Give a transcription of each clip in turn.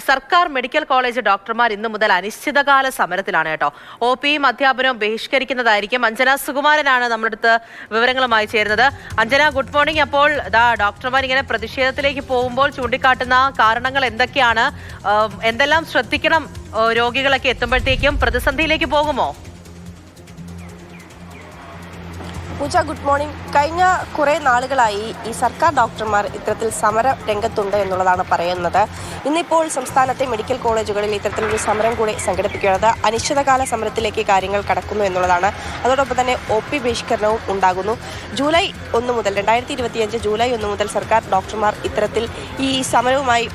സർക്കാർ medical college ഡോക്ടർമാർ ഇന്നു മുതൽ അനിശ്ചിതകാല സമരത്തിലാണ് കേട്ടോ. ഒപിയും അധ്യാപനവും ബഹിഷ്കരിക്കുന്നതായിരിക്കും. അഞ്ജന സുകുമാരനാണ് നമ്മുടെ അടുത്ത് വിവരങ്ങളുമായി ചേരുന്നത്. Anjana, good morning. അപ്പോൾ ഡോക്ടർമാർ ഇങ്ങനെ പ്രതിഷേധത്തിലേക്ക് പോകുമ്പോൾ ചൂണ്ടിക്കാട്ടുന്ന കാരണങ്ങൾ എന്തൊക്കെയാണ്? എന്തെല്ലാം ശ്രദ്ധിക്കണം? രോഗികളൊക്കെ എത്തുമ്പോഴത്തേക്കും പ്രതിസന്ധിയിലേക്ക് പോകുമോ? പൂജ, ഗുഡ് മോർണിംഗ്. കഴിഞ്ഞ കുറേ നാളുകളായി ഈ സർക്കാർ ഡോക്ടർമാർ ഇത്തരത്തിൽ സമര രംഗത്തുണ്ട് എന്നുള്ളതാണ് പറയുന്നത്. ഇന്നിപ്പോൾ സംസ്ഥാനത്തെ മെഡിക്കൽ കോളേജുകളിൽ ഇത്തരത്തിലൊരു സമരം കൂടി സംഘടിപ്പിക്കുന്നത് അനിശ്ചിതകാല സമരത്തിലേക്ക് കാര്യങ്ങൾ കടക്കുന്നു എന്നുള്ളതാണ്. അതോടൊപ്പം തന്നെ OP ബഹിഷ്കരണവും ഉണ്ടാകുന്നു. ജൂലൈ 1 മുതൽ 2025 ജൂലൈ 1 മുതൽ സർക്കാർ ഡോക്ടർമാർ ഇത്തരത്തിൽ ഈ സമരവുമായി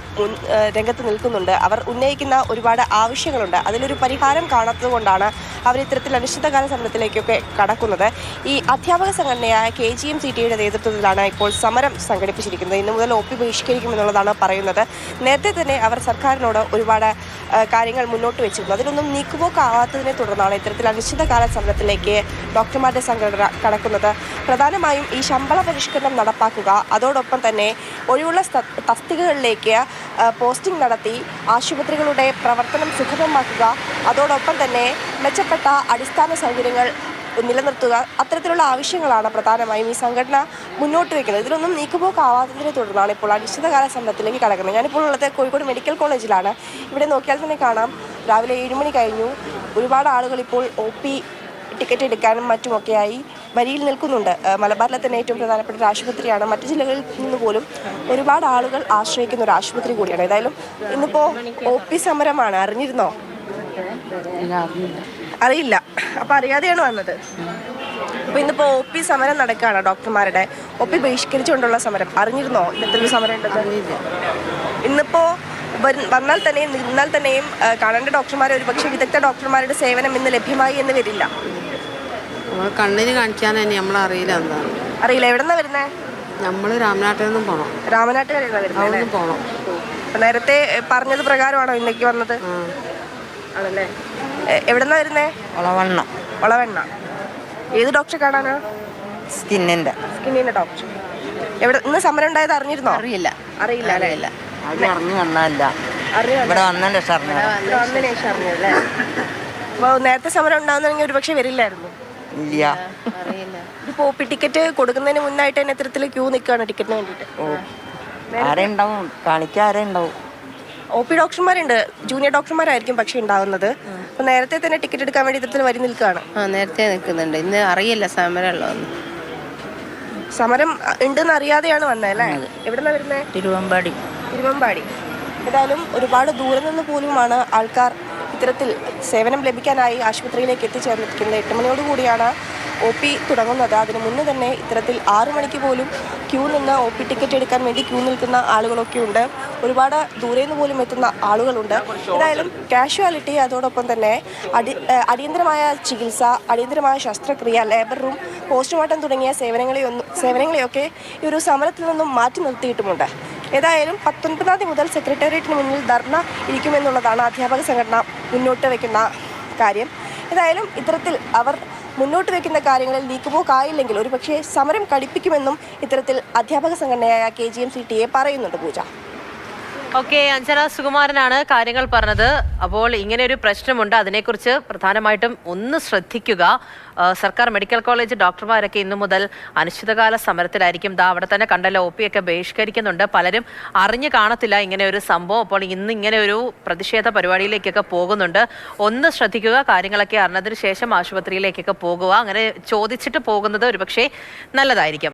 രംഗത്ത് നിൽക്കുന്നുണ്ട്. അവർ ഉന്നയിക്കുന്ന ഒരുപാട് ആവശ്യങ്ങളുണ്ട്. അതിലൊരു പരിഹാരം കാണാത്തത് കൊണ്ടാണ് അവർ ഇത്തരത്തിൽ അനിശ്ചിതകാല സമരത്തിലേക്കൊക്കെ കടക്കുന്നത്. ഈ അധ്യാപക സംഘടനയായ KGM-CTയുടെ നേതൃത്വത്തിലാണ് ഇപ്പോൾ സമരം സംഘടിപ്പിച്ചിരിക്കുന്നത്. ഇന്നു മുതൽ OP ബഹിഷ്കരിക്കുമെന്നുള്ളതാണ് പറയുന്നത്. നേരത്തെ തന്നെ അവർ സർക്കാരിനോട് ഒരുപാട് കാര്യങ്ങൾ മുന്നോട്ട് വെച്ചിരുന്നു. അതിലൊന്നും നീക്കുപോക്കാവാത്തതിനെ തുടർന്നാണ് ഇത്തരത്തിൽ അനിശ്ചിതകാല സമരത്തിലേക്ക് ഡോക്ടർമാരുടെ സംഘടന കടക്കുന്നത്. പ്രധാനമായും ഈ ശമ്പള പരിഷ്കരണം നടപ്പാക്കുക, അതോടൊപ്പം തന്നെ ഒഴിവുള്ള തസ്തികകളിലേക്ക് പോസ്റ്റിംഗ് നടത്തി ആശുപത്രികളുടെ പ്രവർത്തനം സുഗമമാക്കുക, അതോടൊപ്പം തന്നെ മെച്ചപ്പെട്ട അടിസ്ഥാന സൗകര്യങ്ങൾ നിലനിർത്തുക, അത്തരത്തിലുള്ള ആവശ്യങ്ങളാണ് പ്രധാനമായും ഈ സംഘടന മുന്നോട്ട് വയ്ക്കുന്നത്. ഇതിലൊന്നും നീക്കുപോക്കാവാത്തതിനെ തുടർന്നാണ് ഇപ്പോൾ അനിശ്ചിതകാല സമരത്തിലേക്ക് കടക്കുന്നത്. ഞാനിപ്പോൾ ഉള്ളത് കോഴിക്കോട് മെഡിക്കൽ കോളേജിലാണ്. ഇവിടെ നോക്കിയാൽ തന്നെ കാണാം, രാവിലെ 7 മണി കഴിഞ്ഞു. ഒരുപാട് ആളുകൾ ഇപ്പോൾ OP ടിക്കറ്റ് എടുക്കാനും മറ്റുമൊക്കെയായി വരിയിൽ നിൽക്കുന്നുണ്ട്. മലബാറിലെ തന്നെ ഏറ്റവും പ്രധാനപ്പെട്ട ഒരു ആശുപത്രിയാണ്. മറ്റു ജില്ലകളിൽ നിന്ന് പോലും ഒരുപാട് ആളുകൾ ആശ്രയിക്കുന്ന ഒരു ആശുപത്രി കൂടിയാണ്. ഏതായാലും ഇന്നിപ്പോൾ OP സമരമാണ്. അറിഞ്ഞിരുന്നോ? അറിയില്ല. അപ്പം അറിയാതെയാണ് വന്നത്. അപ്പോൾ ഇന്നിപ്പോൾ OP സമരം നടക്കുകയാണ്. ഡോക്ടർമാരുടെ OP ബഹിഷ്കരിച്ചുകൊണ്ടുള്ള സമരം. അറിഞ്ഞിരുന്നോ ഇന്നത്തെ സമരം ഉണ്ടെന്ന്? ഇന്നിപ്പോൾ വന്നാൽ തന്നെയും കാണേണ്ട ഡോക്ടർമാരെ ഒരുപക്ഷെ വിദഗ്ധ ഡോക്ടർമാരുടെ സേവനം ഇന്ന് ലഭ്യമായി എന്ന് വരില്ല. കണ്ണിന് കാണിക്കാൻ തന്നെ നമ്മളറിയില്ല. എന്താണ് അറിയില്ല. എവിടെന്നാ വരുന്നേ? നമ്മൾ രാമനാട്ടിൽ നിന്നും പോകണം. രാമനാട്ടിൽ വരുന്നത് പോകണം. നേരത്തെ പറഞ്ഞത് പ്രകാരമാണോ ഇന്നേക്ക് വന്നത്? ആണല്ലേ. എവിടെന്നാ വരുന്നേ? ഒളവണ്ണ. ഏത് ഡോക്ടറെ കാണാനാ? സ്കിന്നിന്റെ ഡോക്ടർ. ഇന്ന് സമരം ഉണ്ടായത് അറിഞ്ഞിരുന്നോ? അറിയില്ല. അല്ലേ? അറിഞ്ഞു വന്നല്ല, ഇവിടെ വന്നതിന് ശേഷം അറിഞ്ഞല്ലേ. അപ്പോൾ നേരത്തെ സമരം ഉണ്ടാകുന്നെങ്കിൽ ഒരുപക്ഷെ വരില്ലായിരുന്നു. ഇല്ല. ഇപ്പോൾ OP ടിക്കറ്റ് കൊടുക്കുന്നതിന് മുന്നായിട്ട് തന്നെ ഇത്തരത്തിൽ ക്യൂ നിൽക്കുകയാണ് ടിക്കറ്റിന് വേണ്ടിയിട്ട്. ആരുണ്ടാവും? കാണിക്കാൻ ആരുണ്ടാവും? OP ഡോക്ടർമാരുണ്ട്, ജൂനിയർ ഡോക്ടർമാരായിരിക്കും പക്ഷെ ഉണ്ടാവുന്നത്. അപ്പോൾ നേരത്തെ തന്നെ ടിക്കറ്റ് എടുക്കാൻ വേണ്ടി ഇത്തരത്തിൽ വരി നിൽക്കുകയാണ്. നേരത്തെ നിൽക്കുന്നുണ്ട്. ഇന്ന് അറിയില്ല സമരമുള്ളതെന്ന്. സമരം ഉണ്ടെന്ന് അറിയാതെയാണ് വന്നത് അല്ലേ? എവിടെന്നാ വരുന്നത്? തിരുവമ്പാടി. ഏതായാലും ഒരുപാട് ദൂരെ നിന്ന് പോലുമാണ് ആൾക്കാർ ഇത്തരത്തിൽ സേവനം ലഭിക്കാനായി ആശുപത്രിയിലേക്ക് എത്തിച്ചേർന്നിരിക്കുന്നത്. 8 മണിയോട് കൂടിയാണ് OP തുടങ്ങുന്നത്. അതിന് മുന്നേ തന്നെ ഇത്തരത്തിൽ 6 മണിക്ക് പോലും ക്യൂ നിന്ന് OP ടിക്കറ്റ് എടുക്കാൻ വേണ്ടി ക്യൂ നിൽക്കുന്ന ആളുകളൊക്കെ ഉണ്ട്. ഒരുപാട് ദൂരെ നിന്ന് പോലും എത്തുന്ന ആളുകളുണ്ട്. ഏതായാലും കാഷ്വാലിറ്റി, അതോടൊപ്പം തന്നെ അടിയന്തരമായ ചികിത്സ, അടിയന്തരമായ ശസ്ത്രക്രിയ, ലേബർ റൂം, പോസ്റ്റ്മോർട്ടം തുടങ്ങിയ സേവനങ്ങളെയൊക്കെ ഈ ഒരു സമരത്തിൽ നിന്നും മാറ്റി നിർത്തിയിട്ടുമുണ്ട്. ഏതായാലും 19-ാം തീയതി മുതൽ സെക്രട്ടേറിയറ്റിന് മുന്നിൽ ധർണ ഇരിക്കുമെന്നുള്ളതാണ് അധ്യാപക സംഘടന മുന്നോട്ട് വയ്ക്കുന്ന കാര്യം. ഏതായാലും ഇത്തരത്തിൽ അവർ മുന്നോട്ട് വയ്ക്കുന്ന കാര്യങ്ങളിൽ നീക്കുപോക്കായില്ലെങ്കിൽ ഒരുപക്ഷെ സമരം കടുപ്പിക്കുമെന്നും ഇത്തരത്തിൽ അധ്യാപക സംഘടനയായ KGM-CTA പറയുന്നുണ്ട്. പൂജ. ഓക്കെ, അഞ്ജന സുകുമാരനാണ് കാര്യങ്ങൾ പറഞ്ഞത്. അപ്പോൾ ഇങ്ങനെ ഒരു പ്രശ്നമുണ്ട്, അതിനെക്കുറിച്ച് പ്രധാനമായിട്ടും ഒന്ന് ശ്രദ്ധിക്കുക. സർക്കാർ മെഡിക്കൽ കോളേജ് ഡോക്ടർമാരൊക്കെ ഇന്നു മുതൽ അനിശ്ചിതകാല സമരത്തിലായിരിക്കും. അവിടെ തന്നെ കണ്ടല്ലോ, OP ഒക്കെ ബഹിഷ്കരിക്കുന്നുണ്ട്. പലരും അറിഞ്ഞു കാണത്തില്ല ഇങ്ങനെ ഒരു സംഭവം. അപ്പോൾ ഇന്ന് ഇങ്ങനെ ഒരു പ്രതിഷേധ പരിപാടിയിലേക്കൊക്കെ പോകുന്നുണ്ട്. ഒന്ന് ശ്രദ്ധിക്കുക. കാര്യങ്ങളൊക്കെ അറിഞ്ഞതിന് ശേഷം ആശുപത്രിയിലേക്കൊക്കെ പോകുക. അങ്ങനെ ചോദിച്ചിട്ട് പോകുന്നത് ഒരുപക്ഷെ നല്ലതായിരിക്കും.